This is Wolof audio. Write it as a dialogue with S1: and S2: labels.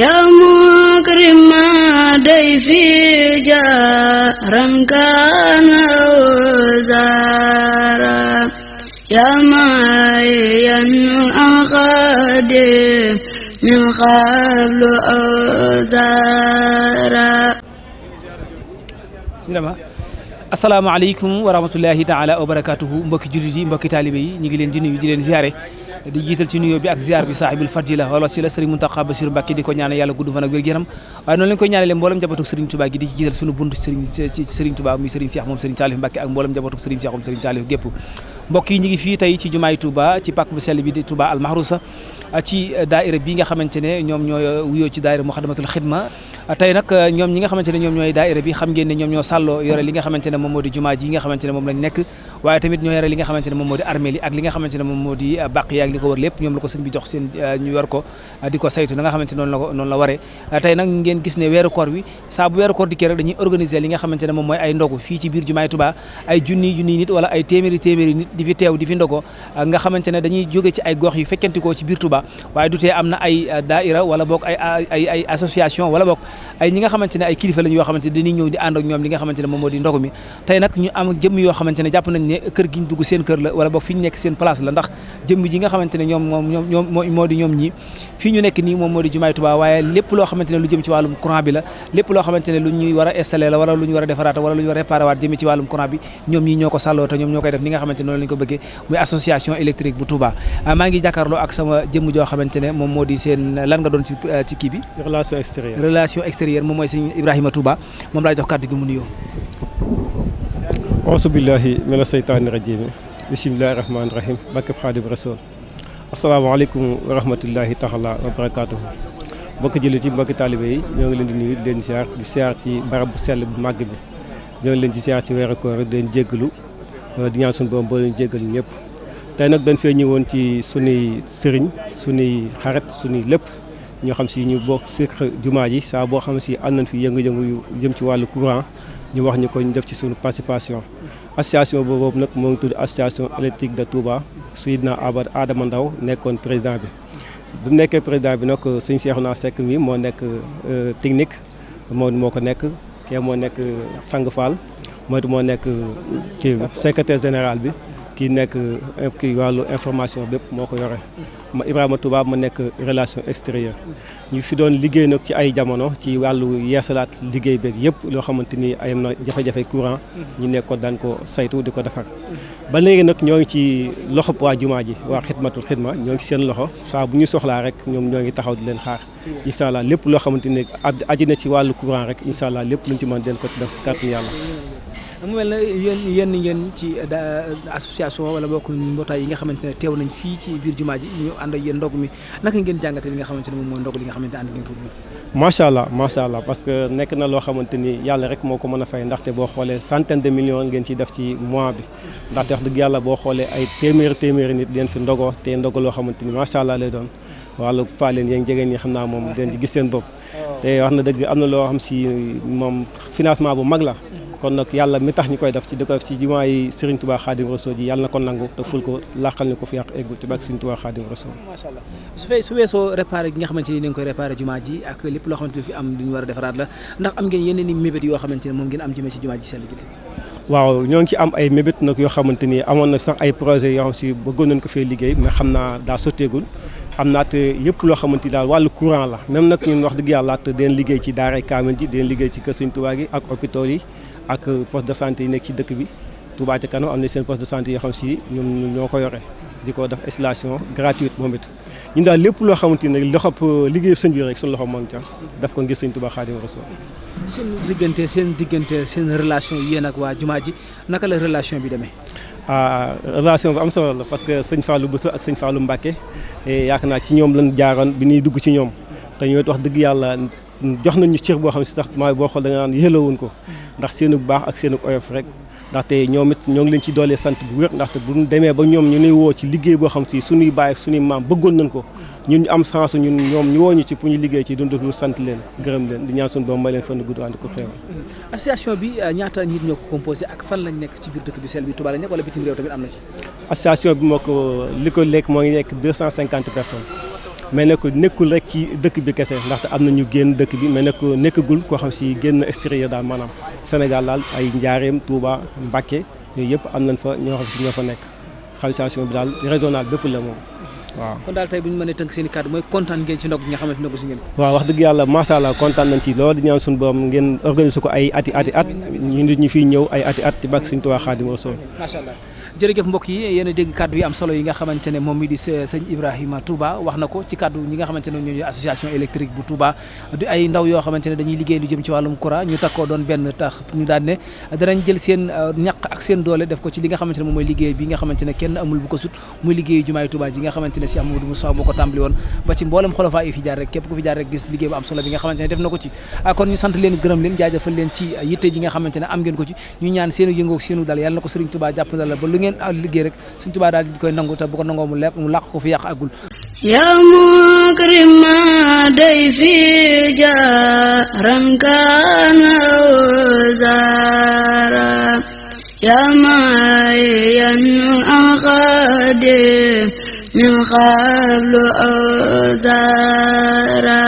S1: يا مكرم ضيفي جارا كان وزارا يا معين أخادم من قبل أوزارا.
S2: asalaamaaleykum wa rahmatullahi taala wa barakatuhu mbokki jullit yi mbokki taalibe yi ñu ngi leen di nuyu di leen ziare di jiital ci nuyoo bi ak ziar bi saaxibul fadila wala wasila Serigne Mountakha Bassirou Mbacké di ko ñaanal yàlla gudd fan ak wér-gu-yaram waaye noonu lañ koy ñaanalee mboolem njabootu Serigne Touba gi di ci jiital sunu bunt Serigne Touba muy Serigne Cheikh moom Serigne Saliou Mbacké ak mboolem njabootu Serigne Cheikh moom Serigne Saliou gépp mbokk yi ñu ngi fii tey ci jumaay Touba ci pàkk bu sell bi di Touba Al Mahrousa ci daaira bi nga xamante ne ñoom ñooy wuyoo ci daaira Moukhaddamatoul Khidma tey nag ñoom ñi nga xamante ne ñoom ñooy daaira bi xam ngeen ne ñoom ñoo sàlloo yore li nga xamante ne moom moo di jumaa ji nga xamante ne moom lañ nekk waaye tamit ñoo yore li nga xamante ne moom moo di armée li ak li nga xamante ne moom moo di bàq yi ak li ko wër lépp ñoom la ko sëñ bi jox seen ñu yor ko di ko saytu na nga xamante noonu la waree tey nag ngeen gis ne weeru koor bi saa bu weeru koor dikkee rek dañuy organiser li nga xamante ne moom mooy ay ndogu fii ci biir jumaay Touba ay junni nit wala ay téeméeri nit di fi teew di fi ndogo nga xamante ne dañuy jóge ci ay gox yu fekkentikoo ci biir Touba waaye du tee am na ay daaira wala boog ay association wala boog ay ñi nga xamante ne ay kilifa lañ yoo xamante ne dañuy ñëw di ànd ak ñoom li nga xamante ne moom moo di ndogu mi tey nag ñu am jëmm yoo xamante ne jàpp nañ ne kër gi ñu dugg seen kër la wala boog fi ñu nekk seen place la ndax jëmm ji nga xamante ne ñoom moo di ñoom ñi fii ñu nekk nii moom moo di jumaay Touba waaye lépp loo xamante ne lu jëm ci wàllum courant bi la lépp loo xamante ne lu ñuy war a installé la wala lu ñu war a defaraat wala lu ñu war a réparé waat jëmee ci wàllum courant bi ñoom ñi ñoo ko sàlloo te ñoom ñoo koy def ni nga xamante ne noonu lañu ko bëggee muy association électrique bu Touba maa ngi jàkkaarloo ak sama jëmm joo xamante ne moom moo di seen lan nga doon ci kii bi relation extérieure moom mooy sëñ Ibrahima Touba moom laa jox kàddu gi mu nuyoo.
S3: auzu billahi mina seytaani rajim bismillahi rahmaani rahim barkeb Xaadim Rasul asalaamaaleykum wa rahmatullahi taala wa barakaatuhu mbokki jullit yi mbokki taalibe yi ñoo ngi leen di nuyu di leen ziar di ziar ci barab bu sell bu màgg bi ñoo ngi leen di ziar ci weeru koor di leen jéggalu di ñaan suñu borom boo leen jéggalu ñëpp tey nag dañ fee ñëwoon ci sunuy sëriñ sunuy xarit sunuy lépp ñoo xam si ñu bokk si jumaa ji saa boo xam si am nañ fi yëngu-yëngu yu jëm ci wàllu courant ñu wax ñu ko ñu def ci suñu participation association boobu nag moo ngi tudd association électrique de Touba Seydina Adama Ndaw nekkoon président bi bu mu nekkee président bi nag sëñ Cheikhouna Seck mi moo nekk technique moo ko nekk kee moo nekk Sang Fall moo nekk kii secrétaire général bi kii nekk kii wàllu information bépp moo ko yore ma Ibrahima Touba ma nekk relation extérieure ñu fi doon liggéey nag ci ay jamono ci wàllu yeesalaat liggéey beeg yëpp loo xamante ni ay na jafe-jafe courant ñu nekkoon daan ko saytu di ko defar ba léegi nag ñoo ngi ci loxo waa jumaa ji waa xidmatul xidma ñoo ngi ci seen loxo saa bu ñu soxlaa rek ñoom ñoo ngi taxaw di leen xaar incha allah lépp loo xamante ni aju na ci wàllu courant rek incha allah lépp luñ ci mën den ko def ci kàttan yàlla.
S2: mu mel ne yéen ngeen ci association wala bokk mbootaay yi nga xamante ne teew nañ fii ci biir jumaa ji ñu ànd ak yéen ndog mi naka ngeen jàngate li nga xamante ne moom mooy ndog li nga xamante ne ànd ngeen ko
S3: macha allah parce que nekk na loo xamante ni yàlla rek moo ko mën a fay ndaxte boo xoolee centaine de millions ngeen ciy def ci mois bi ndaxte wax dëgg yàlla boo xoolee ay téeméeri nit leen fi ndogoo te ndogo loo xamante ni macha allah lay doon wàllu paaleen yéen jegeen ñi xam naa moom den ci gis seen bopp te wax na dëgg am na loo xam si moom financement bu mag la kon nag yàlla mi tax ñu koy def ci di ko def ci jumaa yi Serigne Touba Khadim Rassoul ji yàlla na ko nangu te ful ko làqal ñu ko fi yàq eggul ci bak Serigne Touba Khadim Rassoul.
S2: macha allah su weesoo réparé gi nga xamante ni dañ koy réparé jumaa ji ak lépp loo xamante ni fi am lu ñu war a defaraat la ndax am ngeen yeneen i mébét yoo xamante ne moom ngeen am jëmee ci jumaa ji sell ji.
S3: waaw ñoo ngi ci am ay mébét nag yoo xamante ni amoon na sax ay projet yoo xam si bëggoon nañ ko fee liggéey mais xam naa daa sotteegul am naa te yëpp loo xamante ni daal wàllu courant la même nag ñun wax dëgg yàlla te den liggéey ci daaray kaamil ji den liggéey ci kër Serigne Touba gi ak hôpital yi ak poste de santé yi nekk ci dëkk bi Touba ca kanam am na seen poste de santé yoo xam si ñoom ñoo ko yore di ko def installation gratuite moom it ñun daal lépp loo xamante ni loxob liggéey sëñ bi rek suñu loxo moom ca daf ko ngir Sëñ Touba Khadim Rassoul.
S2: seen diggante seen relation yéen ak waa jumaa ji naka la relation bi demee.
S3: relation bu am solo la parce que sëñ Fallou Bousso ak sëñ Fallou Mbacké yaakaar naa ci ñoom lañ jaaroon bi ñuy dugg ci ñoom te ñoo wax dëgg yàlla jox nañu cër boo xam si sax maa boo xool da nga naan yëlawuñ ko ndax seenu bu baax ak seenu oyof rek ndaxte ñoom it ñoo ngi leen ci doolee sant bu wér ndaxte bu ñu demee ba ñoom ñu nuy woo ci liggéey boo xam si suñuy baay ak suñuy maam bëggoon nañ ko ñun ñu am chance ñun ñoom ñu woo ñu ci pour ñu liggéey ci dundul sant leen gërëm leen di ñaan suñu doom may leen fan gudd ànd ko xeewal.
S2: association bi ñaata nit ñoo ko composé ak fan lañ nekk ci biir dëkk bi sel bi Touba la nekk wala bitim réew tamit am na ci.
S3: association bi moo ko li ko lekk moo ngi nekk 250 personnes mais nag nekkul rek ci dëkk bi kese ndaxte am na ñu génn dëkk bi mais nag nekkagul koo xam si génn extérieur daal maanaam Sénégal daal ay Njaareem Touba Mbacké yooyu yëpp am nañ fa ñoo xam si ñoo fa nekk xalisation bi daal régional bépp la moom waaw. kon daal tey bu ñu mënee tënk seen i kàddu mooy kontaan ngeen ci ndog gi nga xamante ne si ngeen ko. waaw wax dëgg yàlla macha allah kontaan nañ ci loolu di ñaan suñu borom ngeen organiser ko ay ati at ñu nit ñi fiy ñëw ay ati at ci bàkk Sëriñ Tuubaa Xaadimu Rasuul. Macha allah. jërëjëf mbokk yi yéen a dégg kàddu yi am solo yi nga xamante ne moom mi di sëñ Ibrahima Touba wax na ko ci kàddu ñi nga xamante ne ñooñu association électrique bu Touba di ay ndaw yoo xamante ne dañuy liggéey lu jëm ci wàllum courant ñu takkoo doon benn tax ñu daan ne danañ jël seen ñaq ak seen doole def ko ci li nga xamante ne moom mooy liggéey bi nga xamante ne kenn amul bu ko sut muy liggéeyu jumaay Touba ji nga xamante ne si Amadou Moussa moo ko tàmbali woon ba ci mboolem xolofaa yi fi jaar rek képp ku fi jaar rek gis liggéey bu am solo bi nga xamante ne def na ko ci kon ñu sant leen gërëm leen jaajëfal leen ci yitte ji nga xamante ne am ngeen ko ci ñu ñaan seenu yëngoog seenu dal yàlla na ko Serigne Touba jàpp na la ba lu ngeen liggéey rek Sëriñ Tuubaa daal di koy nangu te bu ko nangoo mu làq ko fi yàq agul
S1: ya mukrima day fi jaran kana zara ya mayan aqade min qablu azara